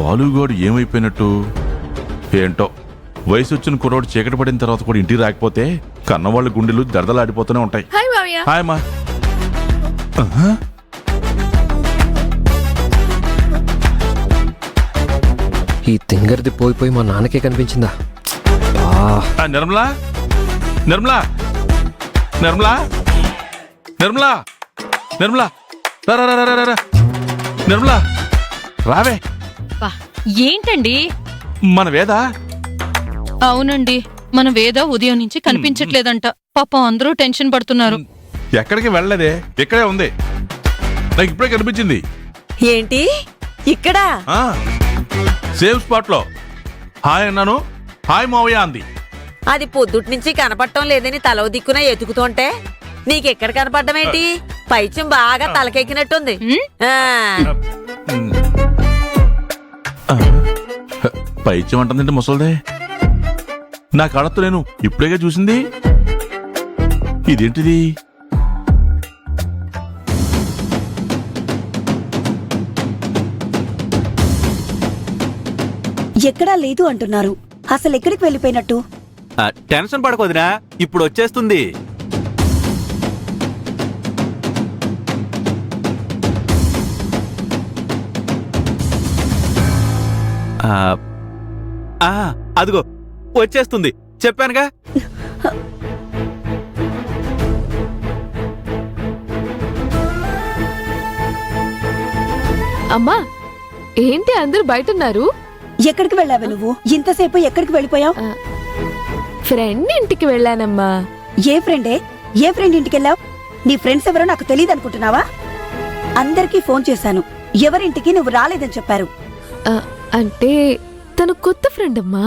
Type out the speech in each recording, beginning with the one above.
బాలుగాడు ఏమైపోయినట్టు ఏంటో. వయసు వచ్చిన కుర్రోడు చీకటి పడిన తర్వాత కూడా ఇంటికి రాకపోతే కన్నవాళ్ళ గుండెలు దడదలాడిపోతూనే ఉంటాయి. హాయ్ మావయ్య. హాయ్ అమ్మా. ఈ తింగర్ది పోయిపోయి మా నాన్నకే కనిపించిందా? నిర్మలా, నిర్మలా, నిర్మలా, నిర్మలా, నిర్మలా, నిర్మలా, రావే. ఏంటండి? మన వేద. అవునండి, మన వేద ఉదయం నుంచి కనిపించట్లేదంట. పాపం అందరూ టెన్షన్ పడుతున్నారు. ఎక్కడికి వెళ్ళలేదే, ఇక్కడే ఉంది. నాకు ఇప్పుడే కనిపించింది. ఏంటి ఇక్కడా? సేమ్ స్పాట్ లో హాయ్ అన్నాను, హాయ్ మావయ్య అంది. అది పొద్దుటి నుంచి కనపడటం లేదని తలవ దిక్కున ఎతుకుతుంటే నీకెక్కడ కనపడ్డం ఏంటి? పైత్యం బాగా తలకెక్కినట్టుంది. పైత్యం అంటుందంటే ముసలిదే. నా కడతో నేను ఇప్పుడేగా చూసింది. ఇదేంటిది? ఎక్కడా లేదు అంటున్నారు. అసలు ఎక్కడికి వెళ్ళిపోయినట్టు? టెన్షన్ పడకొదినా, ఇప్పుడు వచ్చేస్తుంది. అదిగో వచ్చేస్తుంది, చెప్పానుగా. అమ్మా, ఏంటి అందరూ బయటున్నారు? ఎక్కడికి వెళ్ళావు నువ్వు? ఇంతసేపు ఎక్కడికి వెళ్ళిపోయావు? ఫ్రెండ్ ఇంటికి వెళ్ళానమ్మా. ఏ ఫ్రెండే? ఏ ఫ్రెండ్ ఇంటికి వెళ్ళావు? నీ ఫ్రెండ్స్ ఎవరో నాకు తెలియదు అనుకుంటున్నావా? అందరికీ ఫోన్ చేశాను, ఎవరింటికి నువ్వు రాలేదని చెప్పారు. అంటే తను కొత్త ఫ్రెండ్ అమ్మా.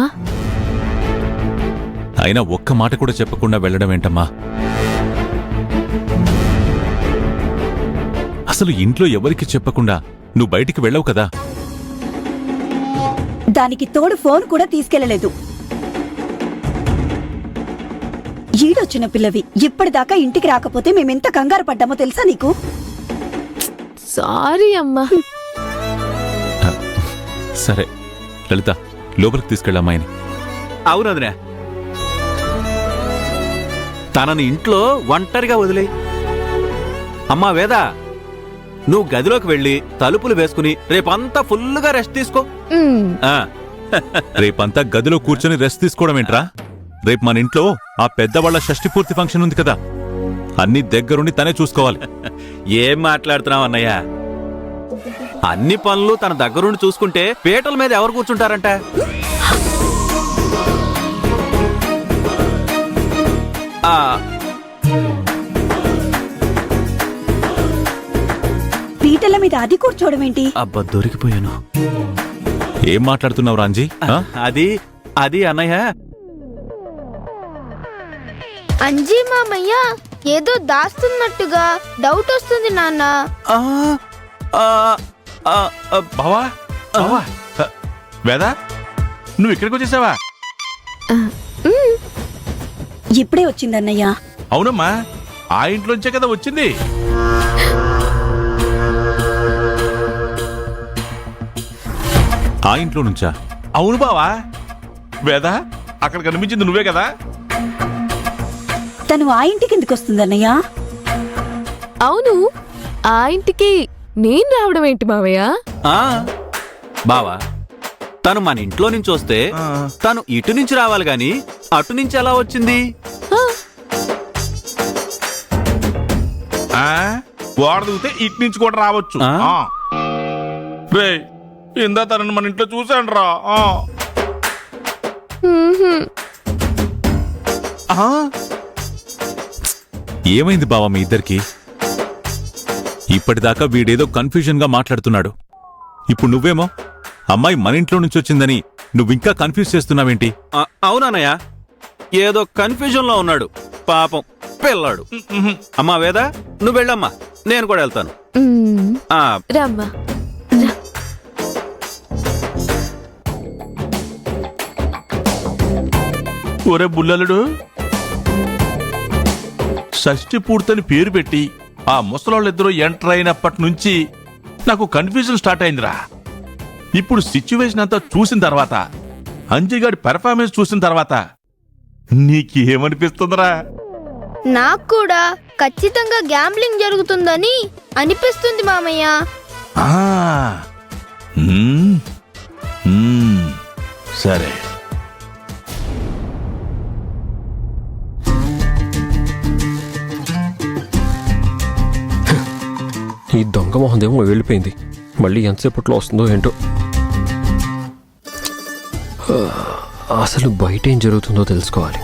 అయినా ఒక్క మాట కూడా చెప్పకుండా వెళ్ళడం ఏంటమ్మా? అసలు ఇంట్లో ఎవరికి చెప్పకుండా నువ్వు బయటికి వెళ్ళవు కదా. దానికి తోడు ఫోన్ కూడా తీసుకెళ్లలేదు. ఈడొచ్చిన పిల్లవి ఇప్పటిదాకా ఇంటికి రాకపోతే మేమెంత కంగారు పడ్డామో తెలుసా నీకు? సారీ అమ్మా. సరే లలిత, లోపలికి తీసుకెళ్ళమ్మాయిని. అవునదినా, తనని ఇంట్లో ఒంటరిగా వదిలే. అమ్మా వేద, నువ్వు గదిలోకి వెళ్ళి తలుపులు వేసుకుని రేపంతా ఫుల్లుగా రెస్ట్ తీసుకో. రేపంతా గదిలో కూర్చొని రెస్ట్ తీసుకోవడం ఏంట్రా? రేపు మన ఇంట్లో ఆ పెద్దవాళ్ల షష్ఠి పూర్తి ఫంక్షన్ ఉంది కదా, అన్ని దగ్గరుండి తనే చూసుకోవాలి. ఏం మాట్లాడుతున్నావు అన్నయ్య? అన్ని పనులు తన దగ్గరుండి చూసుకుంటే పీటల మీద ఎవరు కూర్చుంటారంట? పీటల మీద అది కూర్చోవడం ఏంటి? అబ్బా, దొరికిపోయాను. ఏం మాట్లాడుతున్నావు రాంజీ? అది అన్నయ్య, అంజీ మామయ్య ఏదో దాస్తున్నట్టుగా డౌట్ వస్తుంది నాన్న. బావా, బావా, వేద, నువ్వు ఇక్కడికి వచ్చేసావా? ఇప్పుడే వచ్చిందన్నయ్యా. అవునమ్మా, ఆ ఇంట్లోంచే కదా వచ్చింది. ఆ ఇంట్లో నుంచా? అవును బావా. వేద, అక్కడ కనిపించింది నువ్వే కదా. తను ఆ ఇంటికి ఎందుకు వస్తుందన్నయ్యా? అవును, ఆ ఇంటికి నేను రావడం ఏంటి మావయ్య? బావా, తను మన ఇంట్లో నుంచి వస్తే తను ఇటు నుంచి రావాలి గాని అటు నుంచి ఎలా వచ్చింది? వాడ దిగితే ఇటు నుంచి కూడా రావచ్చు. రే, ఇందా తనని మన ఇంట్లో చూశాను రా. ఏమైంది బావా మీ ఇద్దరికి? ఇప్పటిదాకా వీడేదో కన్ఫ్యూజన్ గా మాట్లాడుతున్నాడు. ఇప్పుడు నువ్వేమో అమ్మాయి మన ఇంట్లో నుంచి వచ్చిందని నువ్వింకా కన్ఫ్యూజ్ చేస్తున్నావేంటి? అవునన్నయ్య, ఏదో కన్ఫ్యూజన్ లో ఉన్నాడు పాపం పిల్లాడు. అమ్మా వేద, నువ్వు వెళ్ళమ్మా, నేను కూడా వెళ్తాను. రమ్మా. ఒరే బుల్లలుడు, షష్ఠి పూర్తని పేరు పెట్టి ఆ ముసలోళ్ళిద్దరూ ఎంటర్ అయినప్పటి నుంచి నాకు కన్ఫ్యూజన్ స్టార్ట్ అయిందిరా. ఇప్పుడు సిచ్యువేషన్ అంతా చూసిన తర్వాత అంజయ్యగాడి పెర్ఫార్మెన్స్ చూసిన తర్వాత నీకేమనిపిస్తుందిరా? నాకు కూడా ఖచ్చితంగా గ్యాంబ్లింగ్ జరుగుతుందని అనిపిస్తుంది మామయ్య. ఆ, మ్మ్, మ్మ్, సరే. ఈ దొంగ మొహందేమో వెళ్ళిపోయింది. మళ్ళీ ఎంతసేపట్లో వస్తుందో ఏంటో. అసలు బయట ఏం జరుగుతుందో తెలుసుకోవాలి.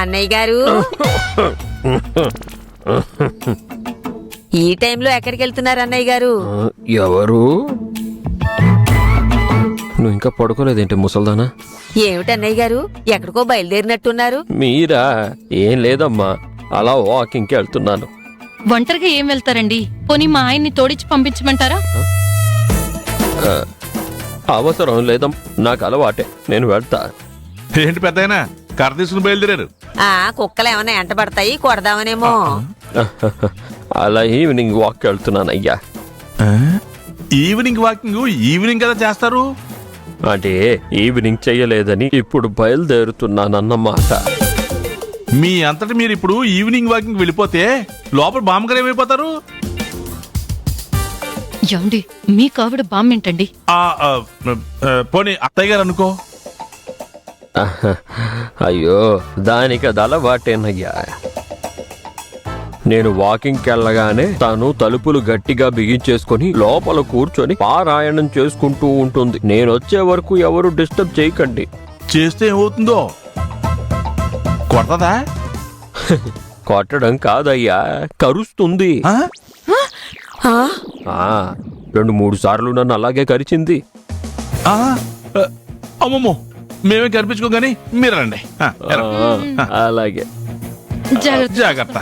అన్నయ్య గారు, ఈ టైంలో ఎక్కడికి వెళ్తున్నారు అన్నయ్య గారు? ఎవరు? నువ్వు ఇంకా పడుకోలేదేంటి ముసల్దానా? ఏమిటి అన్నయ్య గారు, ఎక్కడికో బయలుదేరినట్టున్నారు? మీరా? ఏం లేదమ్మా, అలా వాకింగ్కి వెళ్తున్నాను. ఒంటరిగా ఏం వెళ్తారండి? పోనీ మా ఆయన్ని తోడిచ్చి పంపించమంటారా? అవసరం లేదమ్మా, నాకు అలవాటే, నేను వెళ్తా. ఏంటి పెద్దయినా కర్ర తీసుకుని బయలుదేరారు? ఆ కుక్కలు ఏమైనా ఎంట పడతాయి, కొడదామనేమో. అలా ఈవినింగ్ వాక్ వెళ్తున్నాను అయ్యా. ఈవినింగ్ వాకింగ్ ఈవినింగ్ కదా చేస్తారు? అంటే ఈవినింగ్ చెయ్యలేదని ఇప్పుడు బయలుదేరుతున్నానన్నమాట. మీ అంతటి మీరు ఇప్పుడు ఈవినింగ్ వాకింగ్ వెళ్ళిపోతే లోపల బామ్మగారు ఏమైపోతారు? ఏమండి, మీ కావిడ బామ్మేంటండి? పోనీ అత్తయ్య గారు అనుకో. అయ్యో, దానికి అది అలవాటేనయ్యా. నేను వాకింగ్కి వెళ్ళగానే తను తలుపులు గట్టిగా బిగించేసుకుని లోపల కూర్చొని పారాయణం చేసుకుంటూ ఉంటుంది. నేను వచ్చే వరకు ఎవరు డిస్టర్బ్ చేయకండి. చేస్తే ఏమవుతుందో? కొడతదా? కొట్టడం కాదయ్యా, కరుస్తుంది. ఆ? 2-3 సార్లు నన్ను అలాగే కరిచింది. అమ్మమ్మో, మేమే కనిపించుకోగాని మీరు రండి. అలాగే, జాగ్రత్త.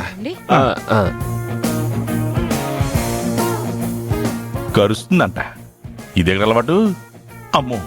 కరుస్తుందంట. ఇదే అలవాటు. అమ్మో.